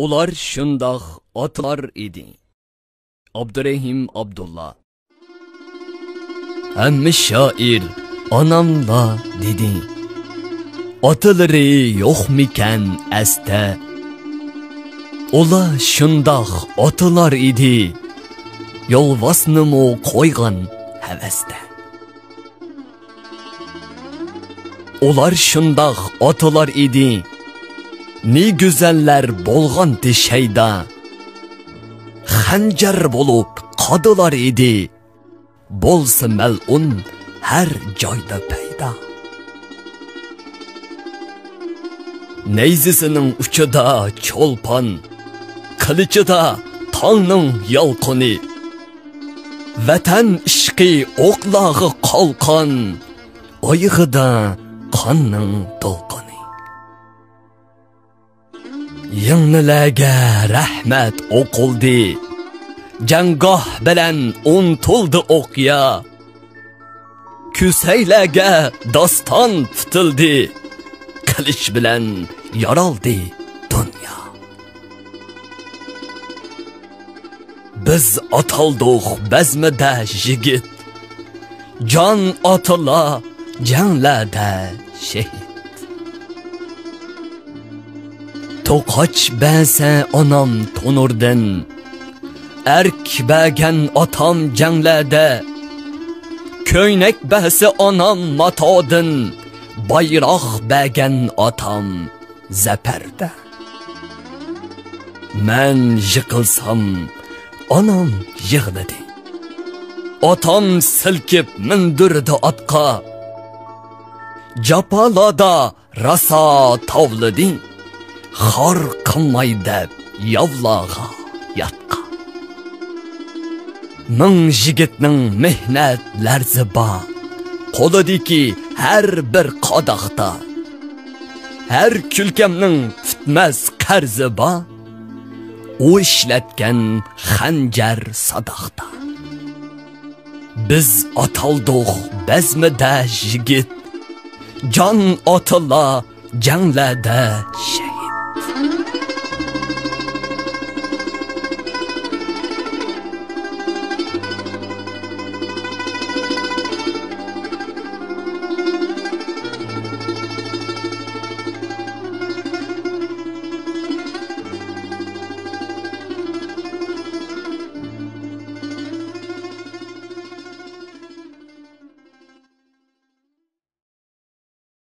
Ular şundaq atlar idi. Abdurrahim Abdullah. Hamma şair anamla dedi. Ataları yo'qmikan asda? Ular şundaq atlar idi. Yolvasnımı qo'ygan havasda. Ular şundaq atlar idi. Ne güzeller bolğan şeyda. Xanjar bolup qadılar idi. Bolsa mel'un her joyda payda. Neyzisinin uçida çolpan, qilichida tongning yolqini. Vatan ishqi o'qlog'i qalqon, oyig'ida qonning to'lqini. Yangilarga rahmat o'qildi. Jangoh bilan untuldi o'qya. Kusaylarga doston tutildi. Qilich bilan yoroldi dunyo. Biz ataldık bazmida yigit. Jon otila janglarda shahid. To'qoch ba'sa onam tonurdan. Erk bagan otam janglarda. Ko'ynak ba'sa onam matodin. Bayroq bagan otam zafarda. Men yiqilsam onam yig'ladi. Otam silkib mindirdi otqa. Japalada rasa tovladi. Xor qilmay deb yovlag'a yotqa. Ming yigitning mehnat larzi bor. Qo'lidagi har bir qodoqda. Har kulkamning tutmas qarzi bor. O ishlatgan xanjar sadoqda. Biz ataldık bazmida yigit. Jon otila janglarda shahid.